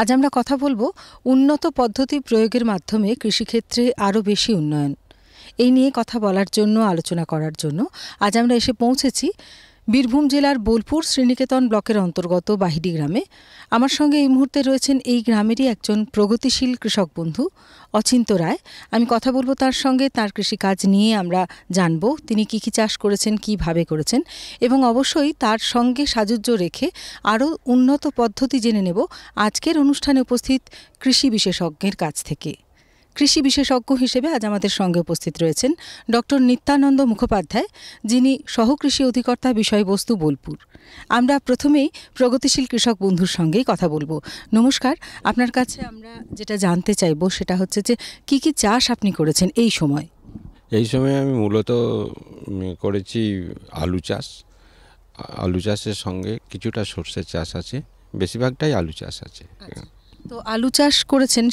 আজ আমরা কথা বলবো উন্নত পদ্ধতি প্রয়োগের মাধ্যমে কৃষিক্ষেত্রে আরও বেশি উন্নয়ন। এই নিয়ে কথা বলার জন্য, আলোচনা করার জন্য আজ আমরা এসে পৌঁছেছি বীরভূম জেলার বোলপুর শ্রীনিকেতন ব্লকের অন্তর্গত বাহিডি গ্রামে। আমার সঙ্গে এই মুহূর্তে রয়েছেন এই গ্রামেরই একজন প্রগতিশীল কৃষক বন্ধু অচিন্ত রায়। আমি কথা বলবো তার সঙ্গে, তার কৃষিকাজ নিয়ে আমরা জানবো তিনি কী কী চাষ করেছেন, কীভাবে করেছেন, এবং অবশ্যই তার সঙ্গে সাযুজ্য রেখে আরও উন্নত পদ্ধতি জেনে নেব আজকের অনুষ্ঠানে উপস্থিত কৃষি বিশেষজ্ঞের কাছ থেকে। কৃষি বিশেষজ্ঞ হিসেবে আজ আমাদের সঙ্গে উপস্থিত রয়েছেন ডক্টর নিত্যানন্দ মুখোপাধ্যায়, যিনি সহকৃষি অধিকর্তা বিষয়বস্তু বোলপুর। আমরা প্রথমেই প্রগতিশীল কৃষক বন্ধুর সঙ্গেই কথা বলবো। নমস্কার, আপনার কাছে আমরা যেটা জানতে চাইবো সেটা হচ্ছে যে কি কি চাষ আপনি করেছেন এই সময়? এই সময় আমি মূলত করেছি আলু চাষ। আলু চাষের সঙ্গে কিছুটা সর্ষের চাষ আছে, বেশিরভাগটাই আলু চাষ আছে। তো আলু চাষ করেছেন,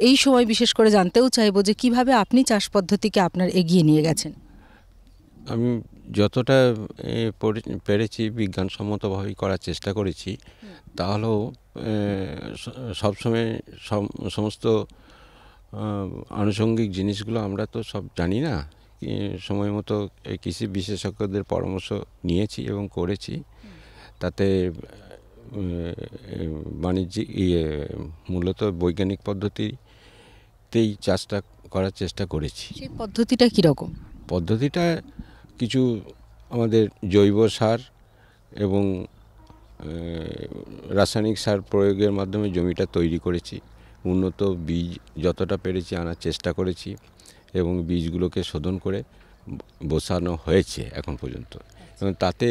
এই সময় বিশেষ করে জানতেও চাইবো যে কিভাবে আপনি চাষ পদ্ধতিকে আপনার এগিয়ে নিয়ে গেছেন। আমি যতটা পেরেছি বিজ্ঞানসম্মতভাবেই করার চেষ্টা করেছি। তাহলেও সবসময় সমস্ত আনুষঙ্গিক জিনিসগুলো আমরা তো সব জানি না। সময় মতো কৃষি বিশেষজ্ঞদের পরামর্শ নিয়েছি এবং করেছি। তাতে বাণিজ্যিক মূলত বৈজ্ঞানিক পদ্ধতিতেই চাষটা করার চেষ্টা করেছি। সেই পদ্ধতিটা কীরকম? পদ্ধতিটা কিছু আমাদের জৈব সার এবং রাসায়নিক সার প্রয়োগের মাধ্যমে জমিটা তৈরি করেছি। উন্নত বীজ যতটা পেরেছি আনার চেষ্টা করেছি এবং বীজগুলোকে শোধন করে বসানো হয়েছে এখন পর্যন্ত। এবং তাতে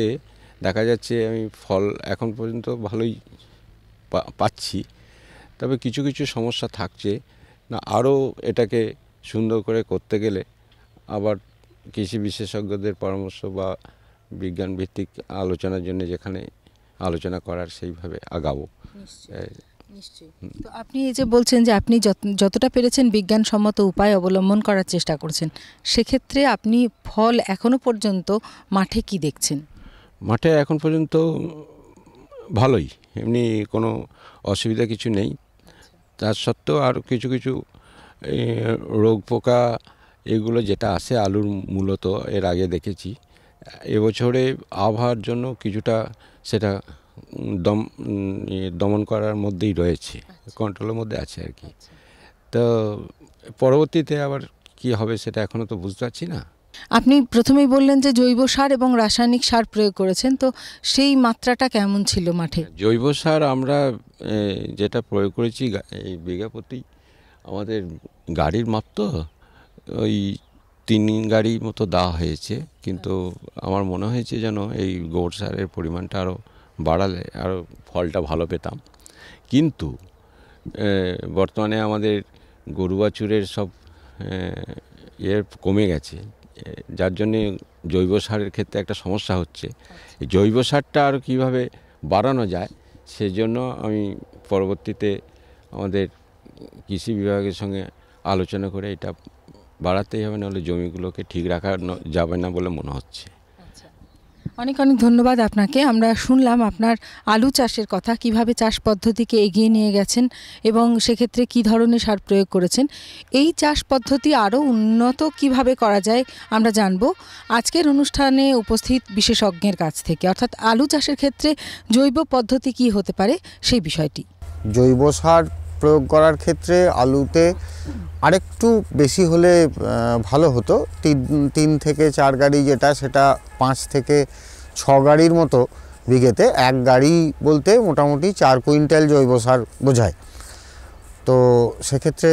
দেখা যাচ্ছে আমি ফল এখন পর্যন্ত ভালোই পাচ্ছি। তবে কিছু কিছু সমস্যা থাকছে না, আরও এটাকে সুন্দর করে করতে গেলে আবার কৃষি বিশেষজ্ঞদের পরামর্শ বা বিজ্ঞান ভিত্তিক আলোচনার জন্য যেখানে আলোচনা করার সেইভাবে আগাবো। নিশ্চয়ই। তো আপনি এই যে বলছেন যে আপনি যতটা পেরেছেন বিজ্ঞানসম্মত উপায় অবলম্বন করার চেষ্টা করছেন, সেক্ষেত্রে আপনি ফল এখনো পর্যন্ত মাঠে কি দেখছেন? মাঠে এখন পর্যন্ত ভালোই, এমনি কোনো অসুবিধা কিছু নেই। তার সত্ত্বেও আর কিছু কিছু রোগ পোকা এগুলো যেটা আসে আলুর মূলত এর আগে দেখেছি। এবছরে আবহাওয়ার জন্য কিছুটা সেটা দমন করার মধ্যেই রয়েছে, কন্ট্রোলের মধ্যে আছে আর কি। তো পরবর্তীতে আবার কি হবে সেটা এখনও তো বুঝতে পারছি না। আপনি প্রথমেই বললেন যে জৈব সার এবং রাসায়নিক সার প্রয়োগ করেছেন, তো সেই মাত্রাটা কেমন ছিল মাঠে? জৈব সার আমরা যেটা প্রয়োগ করেছি এই বিঘা প্রতি আমাদের গাড়ির মাপ তো ওই 3 গাড়ি মতো দেওয়া হয়েছে। কিন্তু আমার মনে হয়েছে যেন এই গোবর সারের পরিমাণটা আরও বাড়ালে আরও ফলটা ভালো পেতাম। কিন্তু বর্তমানে আমাদের গরু বাছুরের সব কমে গেছে, যার জন্যে জৈব সারের ক্ষেত্রে একটা সমস্যা হচ্ছে। এই জৈব সারটা আর কীভাবে বাড়ানো যায় সেজন্য আমি পরবর্তীতে আমাদের কৃষি বিভাগের সঙ্গে আলোচনা করে এটা বাড়াতেই হবে, নাহলে জমিগুলোকে ঠিক রাখা যাবে না বলে মনে হচ্ছে। অনেক অনেক ধন্যবাদ আপনাকে। আমরা শুনলাম আপনার আলু চাষের কথা, কিভাবে চাষ পদ্ধতিকে এগিয়ে নিয়ে গেছেন এবং সেক্ষেত্রে কি ধরনের সার প্রয়োগ করেছেন। এই চাষ পদ্ধতি আরও উন্নত কিভাবে করা যায় আমরা জানব আজকের অনুষ্ঠানে উপস্থিত বিশেষজ্ঞের কাছ থেকে, অর্থাৎ আলু চাষের ক্ষেত্রে জৈব পদ্ধতি কি হতে পারে সেই বিষয়টি। জৈব সার প্রয়োগ করার ক্ষেত্রে আলুতে আরেকটু বেশি হলে ভালো হতো। 3 থেকে 4 গাড়ি যেটা, সেটা 5 থেকে 6 গাড়ির মতো বিঘেতে। 1 গাড়ি বলতে মোটামুটি 4 কুইন্টাল জৈব সার বোঝায়। তো সেক্ষেত্রে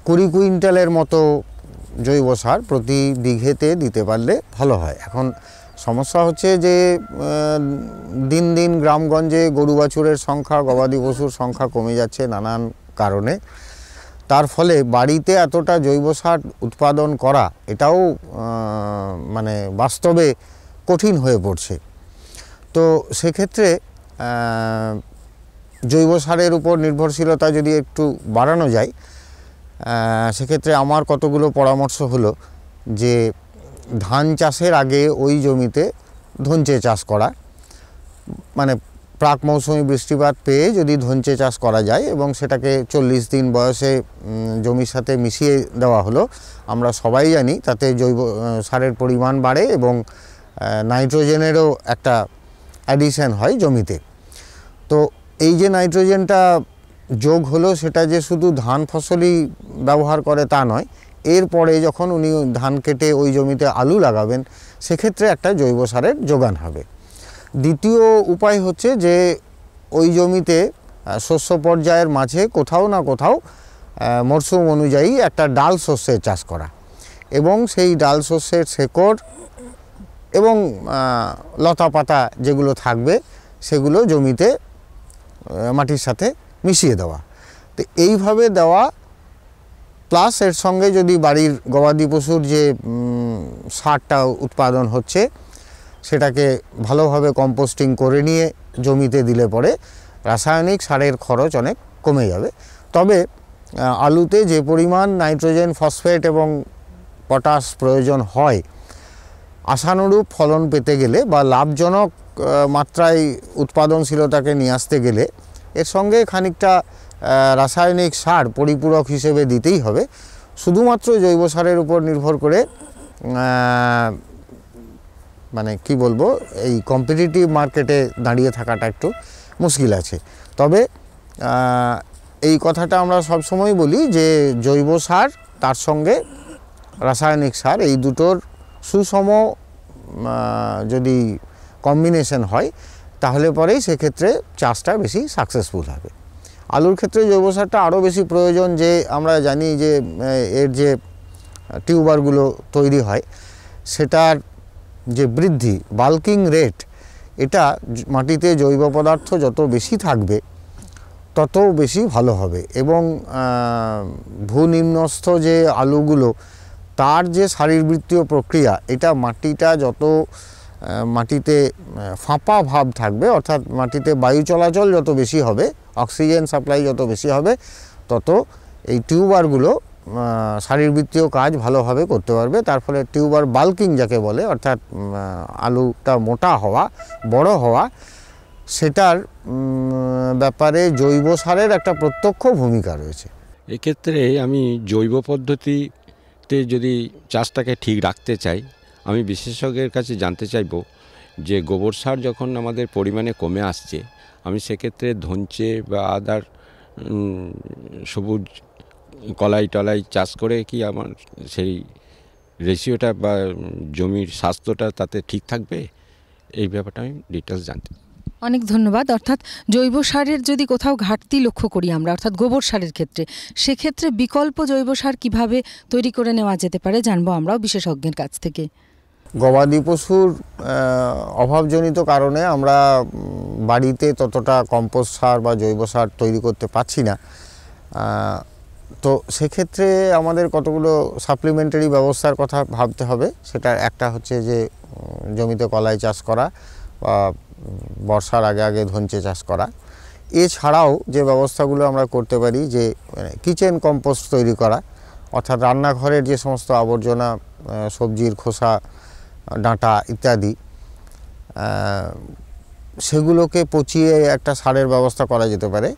20 কুইন্টালের মতো জৈব সার প্রতি বিঘেতে দিতে পারলে ভালো হয়। এখন সমস্যা হচ্ছে যে দিন দিন গ্রামগঞ্জে গরু বাছুরের সংখ্যা, গবাদি পশুর সংখ্যা কমে যাচ্ছে নানান কারণে। তার ফলে বাড়িতে এতটা জৈব সার উৎপাদন করা এটাও মানে বাস্তবে কঠিন হয়ে পড়ছে। তো সেক্ষেত্রে জৈব সারের উপর নির্ভরশীলতা যদি একটু বাড়ানো যায়, সেক্ষেত্রে আমার কতগুলো পরামর্শ হলো যে ধান চাষের আগে ওই জমিতে ধনচে চাষ করা, মানে প্রাক মৌসুমি বৃষ্টিপাত পেয়ে যদি ধঞ্চে চাষ করা যায় এবং সেটাকে 40 দিন বয়সে জমির সাথে মিশিয়ে দেওয়া হলো, আমরা সবাই জানি তাতে জৈব সারের পরিমাণ বাড়ে এবং নাইট্রোজেনেরও একটা অ্যাডিশন হয় জমিতে। তো এই যে নাইট্রোজেনটা যোগ হলো, সেটা যে শুধু ধান ফসলই ব্যবহার করে তা নয়, এরপরে যখন উনি ধান কেটে ওই জমিতে আলু লাগাবেন সেক্ষেত্রে একটা জৈব সারের যোগান হবে। দ্বিতীয় উপায় হচ্ছে যে ওই জমিতে শস্য পর্যায়ের মাঝে কোথাও না কোথাও মরশুম অনুযায়ী একটা ডাল শস্যের চাষ করা এবং সেই ডাল শস্যের শেকড় এবং লতা পাতা যেগুলো থাকবে সেগুলো জমিতে মাটির সাথে মিশিয়ে দেওয়া। তো এইভাবে দেওয়া প্লাস এর সঙ্গে যদি বাড়ির গবাদি পশুর যে সারটা উৎপাদন হচ্ছে সেটাকে ভালোভাবে কম্পোস্টিং করে নিয়ে জমিতে দিলে পরে রাসায়নিক সারের খরচ অনেক কমে যাবে। তবে আলুতে যে পরিমাণ নাইট্রোজেন, ফসফেট এবং পটাশ প্রয়োজন হয়, আশানুরূপ ফলন পেতে গেলে বা লাভজনক মাত্রায় উৎপাদনশীলতাকে নিয়ে আসতে গেলে এর সঙ্গে খানিকটা রাসায়নিক সার পরিপূরক হিসেবে দিতেই হবে। শুধুমাত্র জৈব সারের উপর নির্ভর করে মানে কি বলবো, এই কম্পিটিটিভ মার্কেটে দাঁড়িয়ে থাকাটা একটু মুশকিল আছে। তবে এই কথাটা আমরা সবসময় বলি যে জৈব সার তার সঙ্গে রাসায়নিক সার এই দুটোর সুষম যদি কম্বিনেশন হয় তাহলে পরেই সেক্ষেত্রে চাষটা বেশি সাকসেসফুল হবে। আলুর ক্ষেত্রে জৈব সারটা আরও বেশি প্রয়োজন। যে আমরা জানি যে এর যে টিউবারগুলো তৈরি হয় সেটার যে বৃদ্ধি, বাল্কিং রেট, এটা মাটিতে জৈব পদার্থ যত বেশি থাকবে তত বেশি ভালো হবে এবং ভূনিম্নস্থ যে আলুগুলো তার যে শারীরবৃত্তীয় প্রক্রিয়া, এটা মাটিটা যত মাটিতে ফাঁপা ভাব থাকবে, অর্থাৎ মাটিতে বায়ু চলাচল যত বেশি হবে, অক্সিজেন সাপ্লাই যত বেশি হবে, তত এই টিউবারগুলো শারীরবৃত্তীয় কাজ ভালোভাবে করতে পারবে। তার ফলে টিউবার বাল্কিং যাকে বলে, অর্থাৎ আলুটা মোটা হওয়া, বড় হওয়া, সেটার ব্যাপারে জৈব সারের একটা প্রত্যক্ষ ভূমিকা রয়েছে। এক্ষেত্রে আমি জৈব পদ্ধতিতে যদি চাষটাকে ঠিক রাখতে চাই, আমি বিশেষজ্ঞের কাছে জানতে চাইব যে গোবর সার যখন আমাদের পরিমাণে কমে আসছে, আমি সেক্ষেত্রে ধঞ্চে বা আদার সবুজ কলাই টলাই চাষ করে কি আমার সেই রেশিওটা বা জমির স্বাস্থ্যটা তাতে ঠিক থাকবে, এই ব্যাপারটা আমি ডিটেলস জানতে। অনেক ধন্যবাদ। অর্থাৎ জৈব সারের যদি কোথাও ঘাটতি লক্ষ্য করি আমরা, অর্থাৎ গোবর সারের ক্ষেত্রে, সেক্ষেত্রে বিকল্প জৈব সার কীভাবে তৈরি করে নেওয়া যেতে পারে জানবো আমরাও বিশেষজ্ঞের কাছ থেকে। গবাদি পশুর অভাবজনিত কারণে আমরা বাড়িতে ততটা কম্পোস্ট সার বা জৈব সার তৈরি করতে পারছি না। তো সেক্ষেত্রে আমাদের কতগুলো সাপ্লিমেন্টারি ব্যবস্থার কথা ভাবতে হবে। সেটা একটা হচ্ছে যে জমিতে কলাই চাষ করা বা বর্ষার আগে আগে ধঞ্চে চাষ করা। এছাড়াও যে ব্যবস্থাগুলো আমরা করতে পারি যে কিচেন কম্পোস্ট তৈরি করা, অর্থাৎ রান্নাঘরের যে সমস্ত আবর্জনা, সবজির খোসা, ডাঁটা ইত্যাদি, সেগুলোকে পচিয়ে একটা সারের ব্যবস্থা করা যেতে পারে।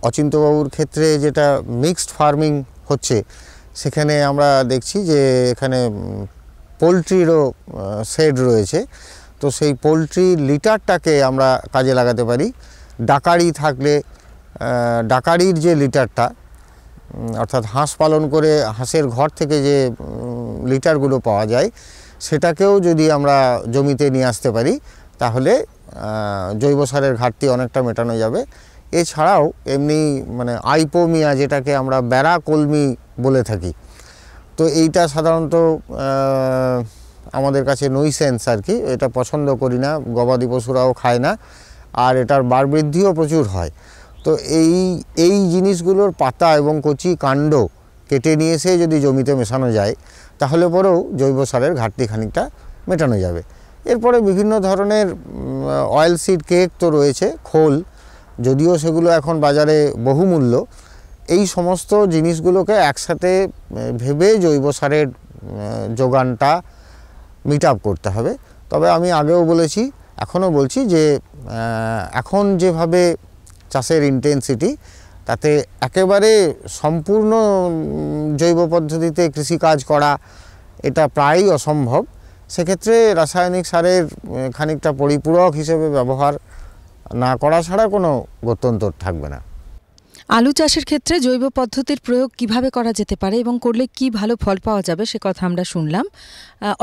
অচিন্তবাবুর ক্ষেত্রে যেটা মিক্সড ফার্মিং হচ্ছে, সেখানে আমরা দেখছি যে এখানে পোলট্রিরও শেড রয়েছে। তো সেই পোলট্রি লিটারটাকে আমরা কাজে লাগাতে পারি। ডাকারি থাকলে ডাকারির যে লিটারটা, অর্থাৎ হাঁস পালন করে হাঁসের ঘর থেকে যে লিটারগুলো পাওয়া যায়, সেটাকেও যদি আমরা জমিতে নিয়ে আসতে পারি তাহলে জৈব সারের ঘাটতি অনেকটা মেটানো যাবে। এছাড়াও এমনি মানে আইপোমিয়া, যেটাকে আমরা বেড়া কলমি বলে থাকি, তো এইটা সাধারণত আমাদের কাছে নইসেন্স আর কি, এটা পছন্দ করি না, গবাদি পশুরাও খায় না, আর এটার বাড়বৃদ্ধিও প্রচুর হয়। তো এই জিনিসগুলোর পাতা এবং কচি কাণ্ড কেটে নিয়ে এসে যদি জমিতে মেশানো যায় তাহলে পরেও জৈব সারের ঘাটতি খানিকটা মেটানো যাবে। এরপরে বিভিন্ন ধরনের অয়েল সিড কেক তো রয়েছে, খোল, যদিও সেগুলো এখন বাজারে বহুমূল্য। এই সমস্ত জিনিসগুলোকে একসাথে ভেবে জৈব সারের যোগানটা মিট আপ করতে হবে। তবে আমি আগেও বলেছি এখনও বলছি যে এখন যেভাবে চাষের ইন্টেন্সিটি, তাতে একেবারে সম্পূর্ণ জৈব পদ্ধতিতে কৃষিকাজ করা এটা প্রায়ই অসম্ভব। সেক্ষেত্রে রাসায়নিক সারের খানিকটা পরিপূরক হিসেবে ব্যবহার না করা ছাড়া কোনো গত্যন্তর থাকবে না। আলু চাষের ক্ষেত্রে জৈব পদ্ধতির প্রয়োগ কিভাবে করা যেতে পারে এবং করলে কি ভালো ফল পাওয়া যাবে সে কথা আমরা শুনলাম।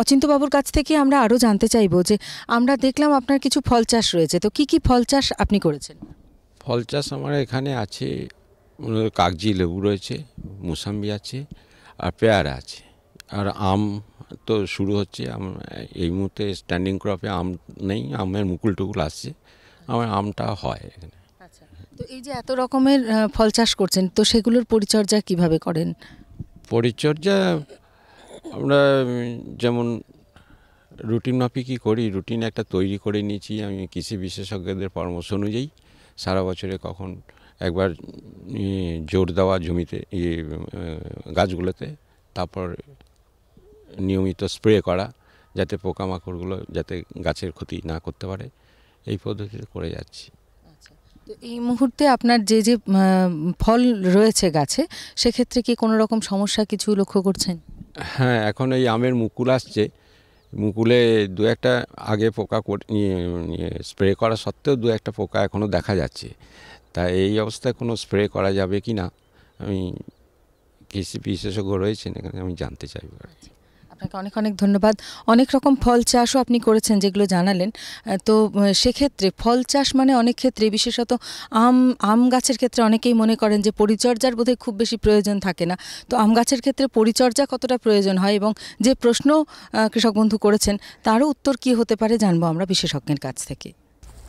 অচিন্ত্যবাবুর কাছ থেকে আমরা আরও জানতে চাইব যে আমরা দেখলাম আপনার কিছু ফল চাষ রয়েছে, তো কি ফল চাষ আপনি করেছেন? ফল চাষ আমার এখানে আছে, কাগজি লেবু রয়েছে, মুসাম্বি আছে, আর পেয়ারা আছে, আর আম তো শুরু হচ্ছে। এই মুহূর্তে স্ট্যান্ডিং ক্রপে আম নেই, আমের মুকুল টুকুল আসছে, আমার আমটা হয় এখানে। আচ্ছা, তো এই যে এত রকমের ফল চাষ করছেন, তো সেগুলোর পরিচর্যা কিভাবে করেন? পরিচর্যা আমরা যেমন রুটিন মাফিকই করি, রুটিন একটা তৈরি করে নিয়েছি আমি কৃষি বিশেষজ্ঞদের পরামর্শ অনুযায়ী। সারা বছরে কখন একবার জোর দেওয়া জমিতে গাছগুলোতে, তারপর নিয়মিত স্প্রে করা যাতে পোকামাকড়গুলো যাতে গাছের ক্ষতি না করতে পারে, এই পদ্ধতিতে করে যাচ্ছি। তো এই মুহূর্তে আপনার যে যে ফল রয়েছে গাছে, সেক্ষেত্রে কি কোনো রকম সমস্যা কিছু লক্ষ্য করছেন? হ্যাঁ, এখন এই আমের মুকুল আসছে, মুকুলে দু একটা আগে পোকা স্প্রে করা সত্ত্বেও দু একটা পোকা এখনও দেখা যাচ্ছে। তা এই অবস্থায় কোনো স্প্রে করা যাবে কি না, আমি কৃষি বিশেষজ্ঞ রয়েছেন এখানে, আমি জানতে চাইব। আপনাকে অনেক অনেক ধন্যবাদ। অনেক রকম ফল চাষও আপনি করেছেন যেগুলো জানালেন। তো সেক্ষেত্রে ফল চাষ মানে অনেক ক্ষেত্রে, বিশেষত আম গাছের ক্ষেত্রে অনেকেই মনে করেন যে পরিচর্যার বোধহয় খুব বেশি প্রয়োজন থাকে না। তো আম গাছের ক্ষেত্রে পরিচর্যা কতটা প্রয়োজন হয় এবং যে প্রশ্ন কৃষক বন্ধু করেছেন তারও উত্তর কি হতে পারে জানবো আমরা বিশেষজ্ঞের কাছ থেকে।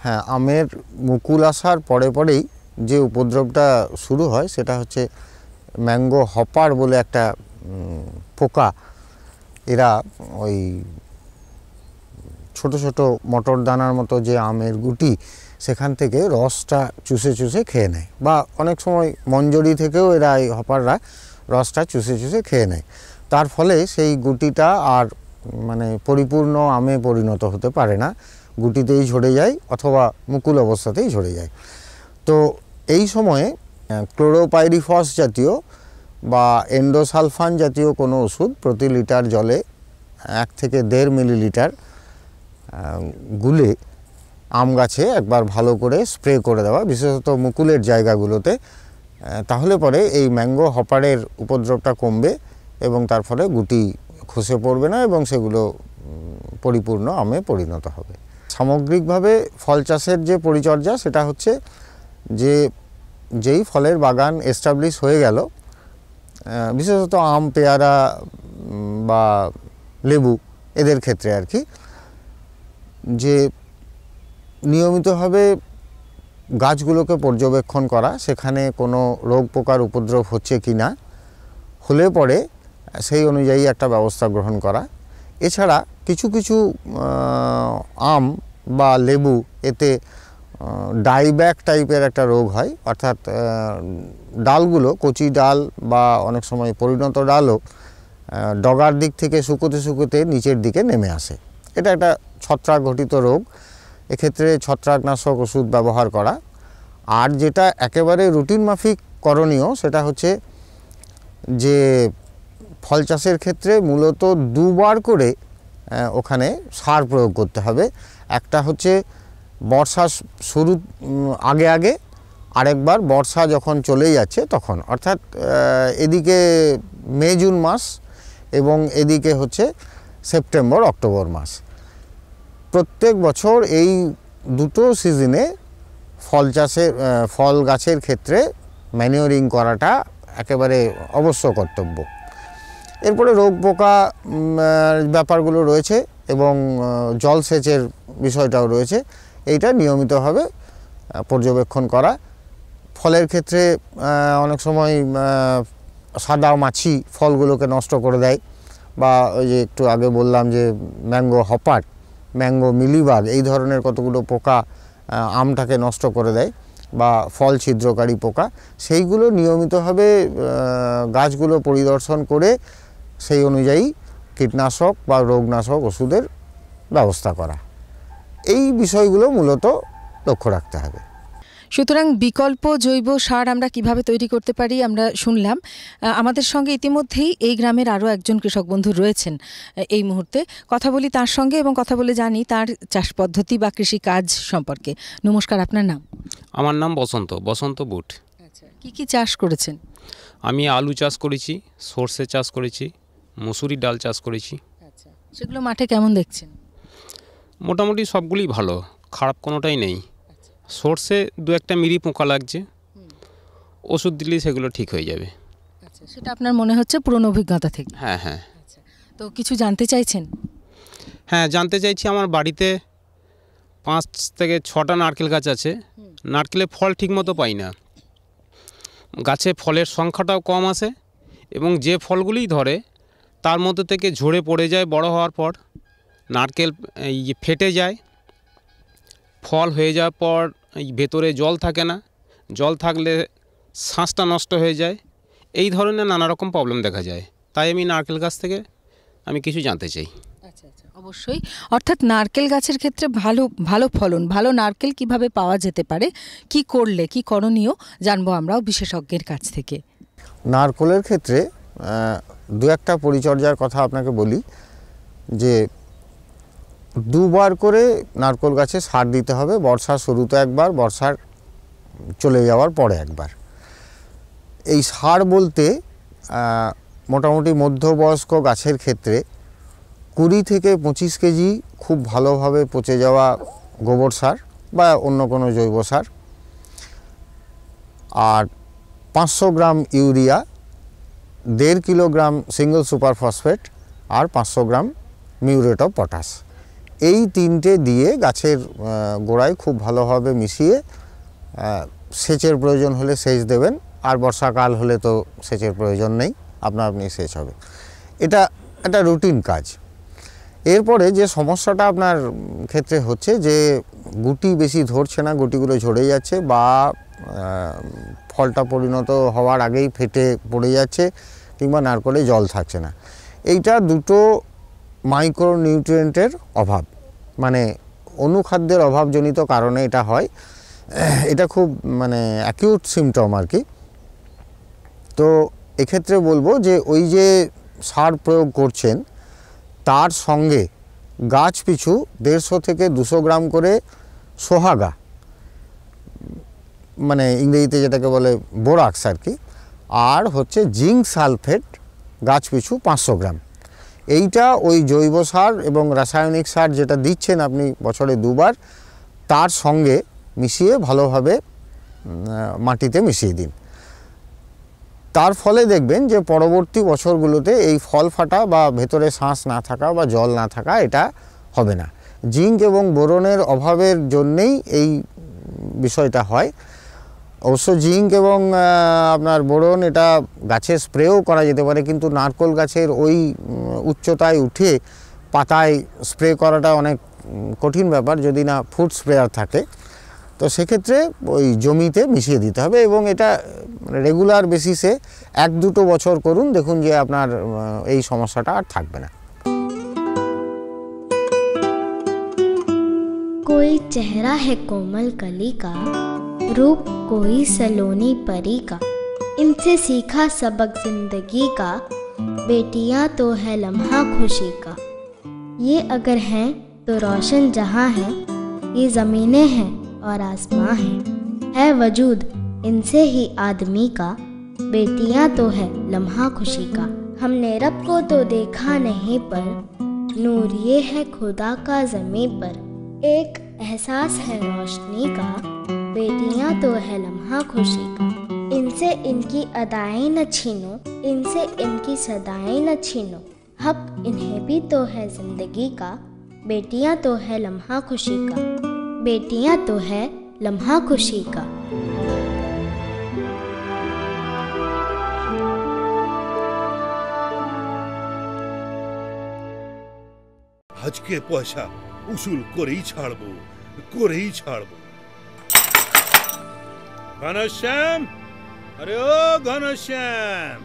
হ্যাঁ, আমের মুকুল আসার পরে পরেই যে উপদ্রবটা শুরু হয় সেটা হচ্ছে ম্যাঙ্গো হপার বলে একটা পোকা। এরা ওই ছোট ছোট মটর দানার মতো যে আমের গুটি, সেখান থেকে রসটা চুষে চুষে খেয়ে নেয়, বা অনেক সময় মঞ্জরি থেকেও এরা এই হপাররা রসটা চুষে চুষে খেয়ে নেয়। তার ফলে সেই গুটিটা আর মানে পরিপূর্ণ আমে পরিণত হতে পারে না, গুটিতেই ঝরে যায় অথবা মুকুল অবস্থাতেই ঝরে যায়। তো এই সময়ে ক্লোরোপাইরিফস জাতীয় বা এন্ডোসালফান জাতীয় কোনো ওষুধ প্রতি লিটার জলে 1 থেকে 1.5 মিলিলিটার গুলে আম গাছে একবার ভালো করে স্প্রে করে দেওয়া, বিশেষত মুকুলের জায়গাগুলোতে। তাহলে পরে এই ম্যাঙ্গো হপারের উপদ্রবটা কমবে এবং তার ফলে গুটি খসে পড়বে না এবং সেগুলো পরিপূর্ণ আমে পরিণত হবে। সামগ্রিকভাবে ফল চাষের যে পরিচর্যা সেটা হচ্ছে যে যেই ফলের বাগান এস্টাবলিশ হয়ে গেল, বিশেষত আম, পেয়ারা বা লেবু এদের ক্ষেত্রে আর কি, যে নিয়মিতভাবে গাছগুলোকে পর্যবেক্ষণ করা, সেখানে কোনো রোগ পোকার উপদ্রব হচ্ছে কি না, হলে পরে সেই অনুযায়ী একটা ব্যবস্থা গ্রহণ করা। এছাড়া কিছু কিছু আম বা লেবু এতে ডাইব্যাক টাইপের একটা রোগ হয়, অর্থাৎ ডালগুলো, কচি ডাল বা অনেক সময় পরিণত ডালও ডগার দিক থেকে শুকোতে শুকোতে নিচের দিকে নেমে আসে। এটা একটা ছত্রাক ঘটিত রোগ, এক্ষেত্রে ছত্রাকনাশক ওষুধ ব্যবহার করা। আর যেটা একেবারে রুটিন মাফিক করণীয় সেটা হচ্ছে যে ফল চাষের ক্ষেত্রে মূলত 2 বার করে ওখানে সার প্রয়োগ করতে হবে। একটা হচ্ছে বর্ষা শুরু আগে, আরেকবার বর্ষা যখন চলেই যাচ্ছে তখন, অর্থাৎ এদিকে মে জুন মাস এবং এদিকে হচ্ছে সেপ্টেম্বর অক্টোবর মাস। প্রত্যেক বছর এই দুটো সিজনে ফল গাছের ক্ষেত্রে ম্যানিওরিং করাটা একেবারে অবশ্য কর্তব্য। এরপরে রোগ পোকা ব্যাপারগুলো রয়েছে এবং জলসেচের বিষয়টাও রয়েছে, এইটা নিয়মিতভাবে পর্যবেক্ষণ করা। ফলের ক্ষেত্রে অনেক সময় সাদা মাছি ফলগুলোকে নষ্ট করে দেয়, বা ওই যে একটু আগে বললাম যে ম্যাঙ্গো হপার, ম্যাঙ্গো মিলিবাগ, এই ধরনের কতগুলো পোকা আমটাকে নষ্ট করে দেয়, বা ফল ছিদ্রকারী পোকা। সেইগুলো নিয়মিতভাবে গাছগুলো পরিদর্শন করে সেই অনুযায়ী কীটনাশক বা রোগনাশক ওষুধের ব্যবস্থা করা। এই বিষয়গুলো মূলত লক্ষ্য রাখতে হবে। সুতরাং বিকল্প জৈব সার আমরা কিভাবে তৈরি করতে পারি আমরা শুনলাম। আমাদের সঙ্গে ইতিমধ্যেই এই গ্রামের আরও একজন কৃষক বন্ধু রয়েছেন এই মুহূর্তে। কথা বলি তার সঙ্গে এবং কথা বলে জানি তার চাষ পদ্ধতি বা কৃষি কাজ সম্পর্কে। নমস্কার, আপনার নাম? আমার নাম বসন্ত বুট। আচ্ছা, কি চাষ করেছেন? আমি আলু চাষ করেছি, সর্ষে চাষ করেছি, মসুরি ডাল চাষ করেছি। আচ্ছা, সেগুলো মাঠে কেমন দেখছেন? মোটামুটি সবগুলি ভালো, খারাপ কোনোটাই নেই। সর্ষে দু একটা মিরি পোকা লাগছে, ওষুধ দিলেই সেগুলো ঠিক হয়ে যাবে। আচ্ছা, সেটা আপনার মনে হচ্ছে পুরনো অভিজ্ঞতা থেকে? হ্যাঁ হ্যাঁ। আচ্ছা, তো কিছু জানতে চাইছেন? হ্যাঁ, জানতে চাইছি। আমার বাড়িতে 5 থেকে 6টা নারকেল গাছ আছে। নারকেলে ফল ঠিকমতো পাই না, গাছে ফলের সংখ্যাটাও কম আসে এবং যে ফলগুলিই ধরে তার মধ্যে থেকে ঝরে পড়ে যায়। বড় হওয়ার পর নারকেল ফেটে যায়, ফল হয়ে যাওয়ার পর ভেতরে জল থাকে না, জল থাকলে শাঁসটা নষ্ট হয়ে যায়। এই ধরনের নানা রকম প্রবলেম দেখা যায়। তাই আমি নারকেল গাছ থেকে আমি কিছু জানতে চাই। আচ্ছা আচ্ছা, অবশ্যই। অর্থাৎ নারকেল গাছের ক্ষেত্রে ভালো ফলন, ভালো নারকেল কিভাবে পাওয়া যেতে পারে, কি করলে, কি করণীয় জানবো আমরাও বিশেষজ্ঞের কাছ থেকে। নারকেলের ক্ষেত্রে দু একটা পরিচর্যার কথা আপনাকে বলি, যে 2বার করে নারকেল গাছে সার দিতে হবে। বর্ষার শুরুতে একবার, বর্ষার চলে যাওয়ার পরে একবার। এই সার বলতে মোটামুটি মধ্যবয়স্ক গাছের ক্ষেত্রে 20 থেকে 25 কেজি খুব ভালোভাবে পচে যাওয়া গোবর সার বা অন্য কোনো জৈব সার, আর 500 gram urea, 1.5 kilogram single super phosphate আর 500 গ্রাম মিউরেট অফ পটাশ, এই 3টে দিয়ে গাছের গোড়ায় খুব ভালোভাবে মিশিয়ে সেচের প্রয়োজন হলে সেচ দেবেন। আর বর্ষাকাল হলে তো সেচের প্রয়োজন নেই, আপনি সেচ হবে। এটা একটা রুটিন কাজ। এরপরে যে সমস্যাটা আপনার ক্ষেত্রে হচ্ছে যে গুটি বেশি ধরছে না, গুটিগুলো ঝরে যাচ্ছে বা ফলটা পরিণত হওয়ার আগেই ফেটে পড়ে যাচ্ছে, কিংবা নারকেলে জল থাকছে না। এইটা দুটো মাইক্রোনিউট্রিয়েন্টের অভাব, মানে অনুখাদ্যের অভাবজনিত কারণে এটা হয়। এটা খুব অ্যাকিউট সিমটম আর কি। তো এক্ষেত্রে বলবো যে ওই যে সার প্রয়োগ করছেন তার সঙ্গে গাছ পিছু 150 থেকে 200 গ্রাম করে সোহাগা, ইংরেজিতে যেটাকে বলে বোরাক্স আর কি, আর হচ্ছে জিঙ্ক সালফেট গাছ পিছু 500 গ্রাম। এইটা ওই জৈব সার এবং রাসায়নিক সার যেটা দিচ্ছেন আপনি বছরে 2বার, তার সঙ্গে মিশিয়ে ভালোভাবে মাটিতে মিশিয়ে দিন। তার ফলে দেখবেন যে পরবর্তী বছরগুলোতে এই ফল ফাটা বা ভেতরে শাঁস না থাকা বা জল না থাকা এটা হবে না। জিঙ্ক এবং বোরনের অভাবের জন্যেই এই বিষয়টা হয়। অবশ্য জিঙ্ক এবং আপনার বোরন এটা গাছে স্প্রেও করা যেতে পারে, কিন্তু নারকেল গাছের ওই উচ্চতায় উঠে পাতায় স্প্রে করাটা অনেক কঠিন ব্যাপার যদি না ফুড স্প্রেয়ার থাকে। তো সেক্ষেত্রে ওই জমিতে মিশিয়ে দিতে হবে এবং এটা রেগুলার বেসিসে 1-2 বছর করুন, দেখুন যে আপনার এই সমস্যাটা আর থাকবে না। कोई चेहरा है कोमल कली का, रूप कोई सलोनी परी का, इनसे सीखा सबक जिंदगी का, बेटियां तो है लम्हा खुशी का। ये अगर हैं तो रोशन जहां है, ये ज़मीनें हैं और आसमां है वजूद इनसे ही आदमी का, बेटियां तो है लम्हा खुशी का। हमने रब को तो देखा नहीं पर नूर ये है खुदा का ज़मीं पर, एक एहसास है रोशनी का, बेटियां तो है लम्हा खुशी का। इनसे इनकी अदाएं न छीनो, इनसे इनकी सदाएं न छीनो, हक इन्हें भी तो है जिंदगी का, बेटियां तो है लम्हा खुशी का, बेटियां तो है लम्हा खुशी का। আজকের পয়সা উসুল করেই ছাড়বো। ঘনশ্যাম, আরে ও ঘনশ্যাম,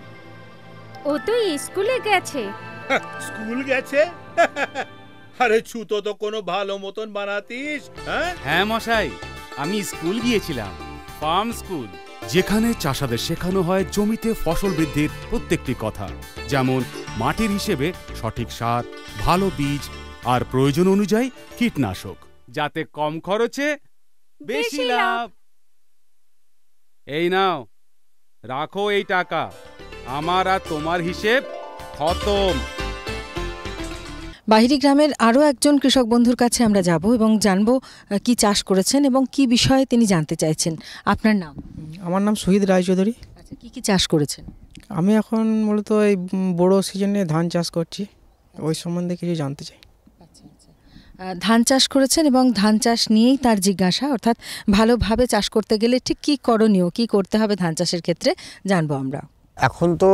ও তো স্কুলে গেছে। স্কুল গেছে? আরে ছুতো তো কোনো ভালো মতন বানাতিস, হ্যাঁ? হ্যাঁ মশাই, আমি স্কুল গিয়েছিলাম, ফার্ম স্কুল, যেখানে চাষাদের শেখানো হয় জমিতে ফসল বৃদ্ধির প্রত্যেকটি কথা, যেমন মাটির হিসেবে সঠিক সার, ভালো বীজ আর প্রয়োজন অনুযায়ী কীটনাশক, যাতে কম খরচে বেশি লাভ। এই নাও, রাখো এই টাকা, আমার আর তোমার হিসেব খতম। বাহিরি গ্রামের আরও একজন কৃষক বন্ধুর কাছে আমরা যাব এবং জানব কি চাষ করেছেন এবং কি বিষয়ে তিনি জানতে চাইছেন। আপনার নাম? আমার নাম শহীদ রায়চৌধুরী। আচ্ছা, কি চাষ করেছেন? আমি এখন মূলত এই বড়ো সিজনে ধান চাষ করছি, ওই সম্বন্ধে কিছু জানতে চাই। ধান চাষ করেছেন এবং ধান চাষ নিয়েই তার জিজ্ঞাসা, অর্থাৎ ভালোভাবে চাষ করতে গেলে ঠিক কী করণীয়, কী করতে হবে ধান চাষের ক্ষেত্রে জানবো আমরা। এখন তো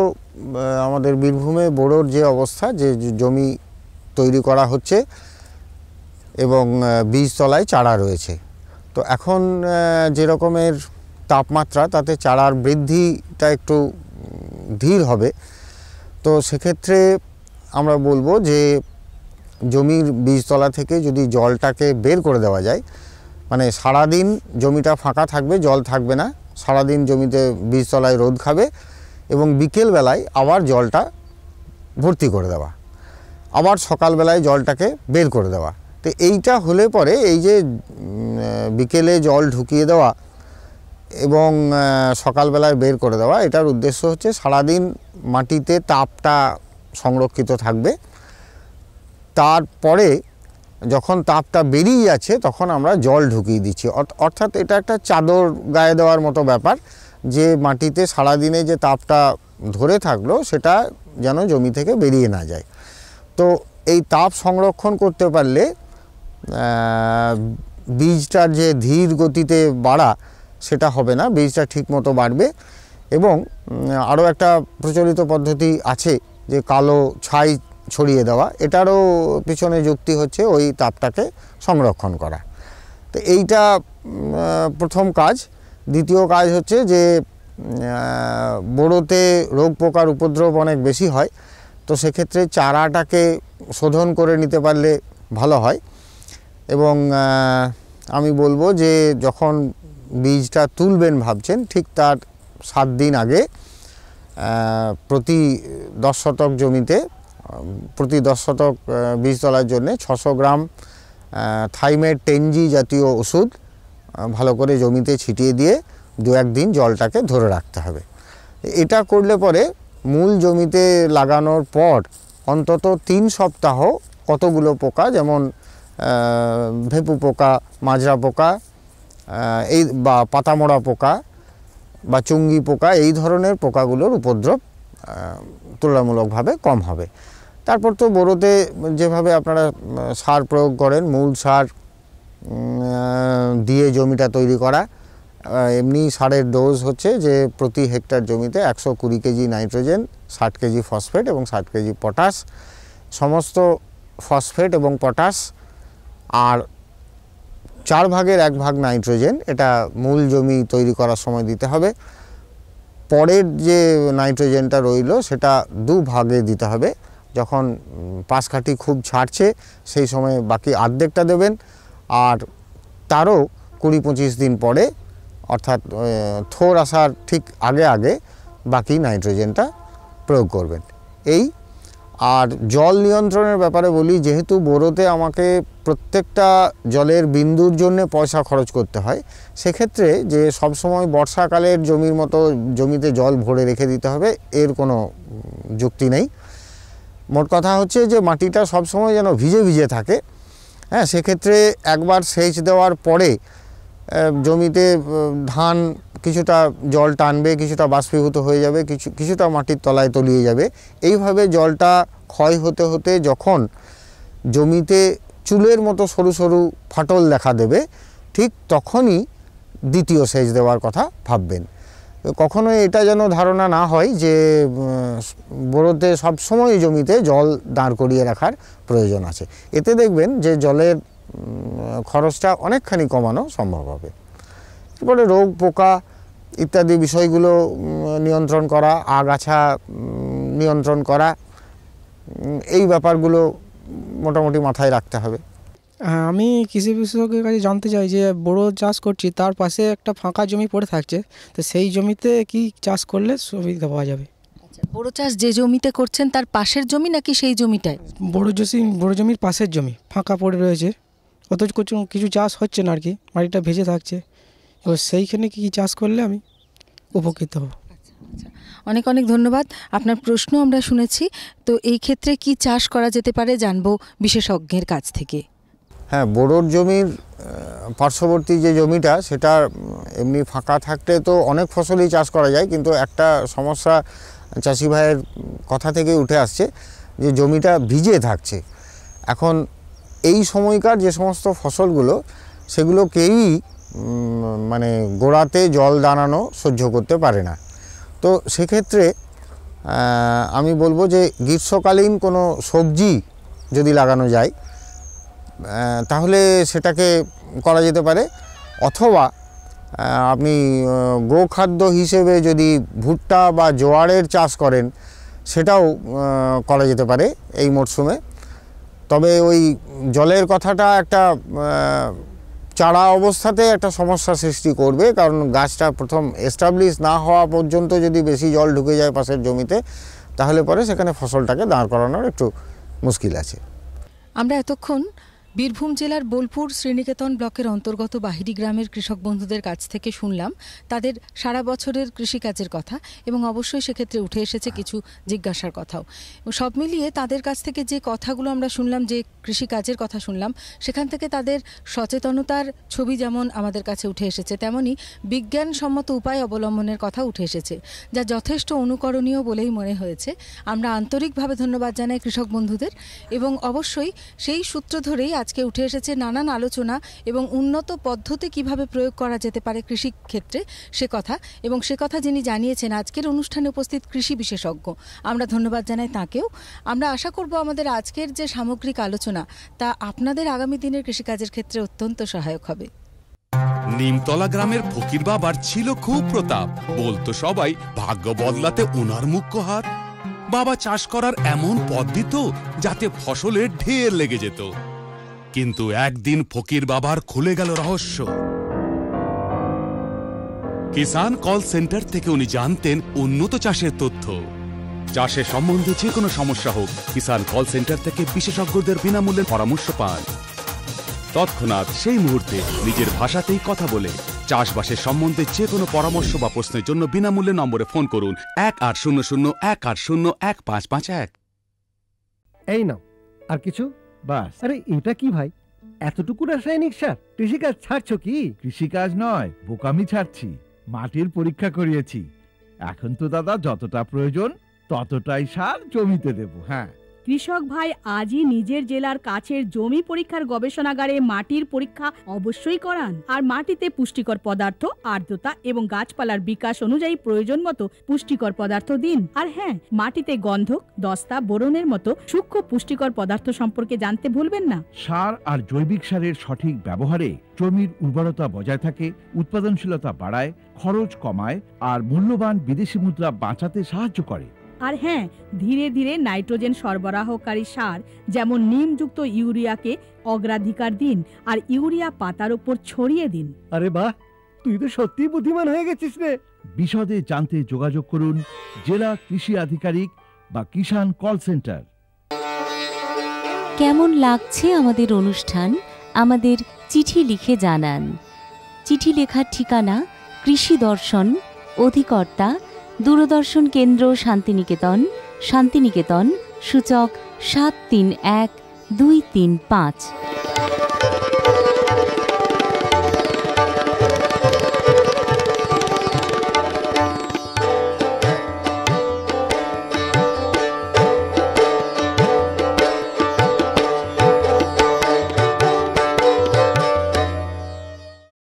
আমাদের বীরভূমে বোরোর যে অবস্থা, যে জমি তৈরি করা হচ্ছে এবং বীজতলায় চারা রয়েছে, তো এখন যে রকমের তাপমাত্রা, তাতে চারার বৃদ্ধিটা একটু ধীর হবে। তো সেক্ষেত্রে আমরা বলবো যে জমির বীজতলা থেকে যদি জলটাকে বের করে দেওয়া যায়, মানে সারাদিন জমিটা ফাঁকা থাকবে, জল থাকবে না, সারাদিন জমিতে বীজতলায় রোদ খাবে এবং বিকেলবেলায় আবার জলটা ভর্তি করে দেওয়া, আবার সকালবেলায় জলটাকে বের করে দেওয়া। তো এইটা হলে পরে এই যে বিকেলে জল ঢুকিয়ে দেওয়া এবং সকালবেলায় বের করে দেওয়া, এটার উদ্দেশ্য হচ্ছে সারাদিন মাটিতে তাপটা সংরক্ষিত থাকবে। তারপরে যখন তাপটা বেরিয়ে যাচ্ছে তখন আমরা জল ঢুকিয়ে দিচ্ছি, অর্থাৎ এটা একটা চাদর গায়ে দেওয়ার মতো ব্যাপার, যে মাটিতে সারাদিনে যে তাপটা ধরে থাকলো সেটা যেন জমি থেকে বেরিয়ে না যায়। তো এই তাপ সংরক্ষণ করতে পারলে বীজটার যে ধীর গতিতে বাড়া সেটা হবে না, বীজটা ঠিকমতো বাড়বে। এবং আরও একটা প্রচলিত পদ্ধতি আছে যে কালো ছাই ছড়িয়ে দেওয়া, এটারও পিছনে যুক্তি হচ্ছে ওই তাপটাকে সংরক্ষণ করা। তো এইটা প্রথম কাজ। দ্বিতীয় কাজ হচ্ছে যে বোরোতে রোগ পোকার উপদ্রব অনেক বেশি হয়, তো সেক্ষেত্রে চারাটাকে শোধন করে নিতে পারলে ভালো হয়। এবং আমি বলবো যে যখন বীজটা তুলবেন ভাবছেন, ঠিক তার 7 দিন আগে প্রতি 10 শতক জমিতে, প্রতি 10 শতক বীজতলার জন্য 600 গ্রাম থাইমেট 10G জাতীয় ওষুধ ভালো করে জমিতে ছিটিয়ে দিয়ে 2-1 দিন জলটাকে ধরে রাখতে হবে। এটা করলে পরে মূল জমিতে লাগানোর পর অন্তত 3 সপ্তাহ কতগুলো পোকা, যেমন ভেপু পোকা, মাজরা পোকা, এই বা পাতামোড়া পোকা বা চুঙ্গি পোকা, এই ধরনের পোকাগুলোর উপদ্রব তুলনামূলকভাবে কম হবে। তারপর তো বোরোতে যেভাবে আপনারা সার প্রয়োগ করেন, মূল সার দিয়ে জমিটা তৈরি করা, এমনি সারের ডোজ হচ্ছে যে প্রতি হেক্টর জমিতে 120 কেজি নাইট্রোজেন, 60 কেজি ফসফেট এবং 60 কেজি পটাশ। সমস্ত ফসফেট এবং পটাশ আর 4 ভাগের 1 ভাগ নাইট্রোজেন এটা মূল জমি তৈরি করার সময় দিতে হবে। পরের যে নাইট্রোজেনটা রইল সেটা 2 ভাগে দিতে হবে। যখন পাশকাঠি খুব ছাড়ছে সেই সময় বাকি অর্ধেকটা দেবেন, আর তারও 20-25 দিন পরে, অর্থাৎ থোর আসার ঠিক আগে আগে বাকি নাইট্রোজেনটা প্রয়োগ করবেন। এই আর জল নিয়ন্ত্রণের ব্যাপারে বলি, যেহেতু বোরোতে আমাকে প্রত্যেকটা জলের বিন্দুর জন্য পয়সা খরচ করতে হয়, সেক্ষেত্রে যে সবসময় বর্ষাকালের জমির মতো জমিতে জল ভরে রেখে দিতে হবে, এর কোনো যুক্তি নেই। মোট কথা হচ্ছে যে মাটিটা সবসময় যেন ভিজে ভিজে থাকে। হ্যাঁ, সেক্ষেত্রে একবার সেচ দেওয়ার পরে জমিতে ধান কিছুটা জল টানবে, কিছুটা বাষ্পীভূত হয়ে যাবে, কিছুটা মাটির তলায় তলিয়ে যাবে। এইভাবে জলটা ক্ষয় হতে হতে যখন জমিতে চুলের মতো সরু সরু ফাটল দেখা দেবে, ঠিক তখনই দ্বিতীয় সেচ দেওয়ার কথা ভাববেন। কখনোই এটা যেন ধারণা না হয় যে বোরোতে সবসময় জমিতে জল দাঁড় করিয়ে রাখার প্রয়োজন আছে। এতে দেখবেন যে জলের খরচটা অনেকখানি কমানো সম্ভব হবে। এরপরে রোগ পোকা ইত্যাদি বিষয়গুলো নিয়ন্ত্রণ করা, আগাছা নিয়ন্ত্রণ করা, এই ব্যাপারগুলো মোটামুটি মাথায় রাখতে হবে। হ্যাঁ, আমি কৃষি বিশেষজ্ঞের কাছে জানতে চাই যে বড় চাষ করছি, তার পাশে একটা ফাঁকা জমি পড়ে থাকছে, তো সেই জমিতে কি চাষ করলে সুবিধা পাওয়া যাবে? বড় চাষ যে জমিতে করছেন তার পাশের জমি নাকি সেই জমিটায়? বড় জমির পাশের জমি ফাঁকা পড়ে রয়েছে, অথচ কিছু চাষ হচ্ছে না আর কি, মাটিটা ভেজে থাকছে। এবার সেইখানে কি চাষ করলে আমি উপকৃত হব? অনেক অনেক ধন্যবাদ। আপনার প্রশ্ন আমরা শুনেছি। তো এই ক্ষেত্রে কি চাষ করা যেতে পারে জানবো বিশেষজ্ঞের কাছ থেকে। হ্যাঁ, বড়োর জমির পার্শ্ববর্তী যে জমিটা সেটা এমনি ফাঁকা থাকলে তো অনেক ফসলই চাষ করা যায়, কিন্তু একটা সমস্যা চাষি ভাইয়ের কথা থেকে উঠে আসছে যে জমিটা ভিজে থাকছে। এখন এই সময়কার যে সমস্ত ফসলগুলো সেগুলো কেউই মানে গোড়াতে জল দাঁড়ানো সহ্য করতে পারে না। তো সেক্ষেত্রে আমি বলবো যে গ্রীষ্মকালীন কোনো সবজি যদি লাগানো যায় তাহলে সেটাকে করা যেতে পারে, অথবা আপনি গোখাদ্য হিসেবে যদি ভুট্টা বা জোয়ারের চাষ করেন সেটাও করা যেতে পারে এই মরশুমে। তবে ওই জলের কথাটা একটা চারা অবস্থাতে একটা সমস্যা সৃষ্টি করবে, কারণ গাছটা প্রথম এস্টাবলিশ না হওয়া পর্যন্ত যদি বেশি জল ঢুকে যায় পাশের জমিতে, তাহলে পরে সেখানে ফসলটাকে দাঁড় করানোর একটু মুশকিল আছে। আমরা এতক্ষণ বীরভূম জেলার বোলপুর শ্রীনিকেতন ব্লকের অন্তর্গত বাহিরি গ্রামের কৃষক বন্ধুদের কাছ থেকে শুনলাম তাদের সারা বছরের কৃষিকাজের কথা, এবং অবশ্যই সেক্ষেত্রে উঠে এসেছে কিছু জিজ্ঞাসার কথাও। সব মিলিয়ে তাদের কাছ থেকে যে কথাগুলো আমরা শুনলাম, যে কৃষিকাজের কথা শুনলাম, সেখান থেকে তাদের সচেতনতার ছবি যেমন আমাদের কাছে উঠে এসেছে, তেমনি বিজ্ঞানসম্মত উপায় অবলম্বনের কথা উঠে এসেছে, যা যথেষ্ট অনুকরণীয় বলেই মনে হয়েছে। আমরা আন্তরিকভাবে ধন্যবাদ জানাই কৃষক বন্ধুদের, এবং অবশ্যই সেই সূত্র ধরেই আজকে উঠে এসেছে নানান আলোচনা এবং উন্নত পদ্ধতি কিভাবে প্রয়োগ করা যেতে পারে কৃষি ক্ষেত্রে সে কথা, এবং সে কথা যিনি জানিয়েছেন আজকের অনুষ্ঠানে উপস্থিত কৃষি বিশেষজ্ঞ, আমরা ধন্যবাদ জানাই তাকেও। আমরা আশা করব আমাদের আজকের যে সামগ্রিক আলোচনা তা আপনাদের আগামী দিনের কৃষিকাজের ক্ষেত্রে অত্যন্ত সহায়ক হবে। নিমতলা গ্রামের ফকির বাবার ছিল খুব প্রতাপ, বলতো সবাই ভাগ্য বদলাতে ওনার মুখ্য হাত। বাবা চাষ করার এমন পথ দিত যাতে ফসলের ঢের লেগে যেত। কিন্তু একদিন ফকির বাবার খুলে গেল রহস্য। কিষান কল সেন্টার থেকে উনি জানতেন উন্নত চাষের তথ্য। চাষের সম্বন্ধে যে কোনো সমস্যা হোক, কিষান কল সেন্টার থেকে বিশেষজ্ঞদের বিনামূল্যে পরামর্শ পান। তৎক্ষণাৎ সেই মুহূর্তে নিজের ভাষাতেই কথা বলে চাষবাসের সম্বন্ধে যে কোনো পরামর্শ বা প্রশ্নের জন্য বিনামূল্যে নম্বরে ফোন করুন 1800-180-1551। এই নাও, আর কিছু? বাস। আরে এটা কি ভাই, এতটুকু রাসায়নিক সার? কৃষিকাজ ছাড়ছো কি? কৃষিকাজ নয়, বোকামি ছাড়ছি। মাটির পরীক্ষা করিয়েছি। এখন তো দাদা যতটা প্রয়োজন ততটাই সার জমিতে দেব। হ্যাঁ, কৃষক ভাই আজই নিজের জেলার কাছের জমি পরীক্ষার গবেষণাগারে মাটির পরীক্ষা অবশ্যই করান, আর মাটিতে পুষ্টিকর পদার্থ, আর্দ্রতা এবং গাছপালার বিকাশ অনুযায়ী প্রয়োজন মতো পুষ্টিকর পদার্থ দিন। আর হ্যাঁ, মাটিতে গন্ধক, দস্তা, বোরনের মতো সূক্ষ্ম পুষ্টিকর পদার্থ সম্পর্কে জানতে ভুলবেন না। সার আর জৈবিক সারের সঠিক ব্যবহারে জমির উর্বরতা বজায় থাকে, উৎপাদনশীলতা বাড়ায়, খরচ কমায় আর মূল্যবান বিদেশি মুদ্রা বাঁচাতে সাহায্য করে। আর হ্যাঁ, ধীরে ধীরে নাইট্রোজেন সরবরাহকারী সার যেমন নিমযুক্ত ইউরিয়াকে অগ্রাধিকার দিন, আর ইউরিয়া পাতার উপর ছড়িয়ে দিন। আরে বাহ, তুই তো সত্যিই বুদ্ধিমান হয়ে গেছিস রে। বিশদে জানতে যোগাযোগ করুন জেলা কৃষি আধিকারিক বা কিষান কল সেন্টার। কেমন লাগছে আমাদের অনুষ্ঠান? আমাদের চিঠি লিখে জানান। চিঠি লেখার ঠিকানা কৃষি দর্শন, অধিকর্তা দূরদর্শন কেন্দ্র, শান্তিনিকেতন, শান্তিনিকেতন, সূচক 731235।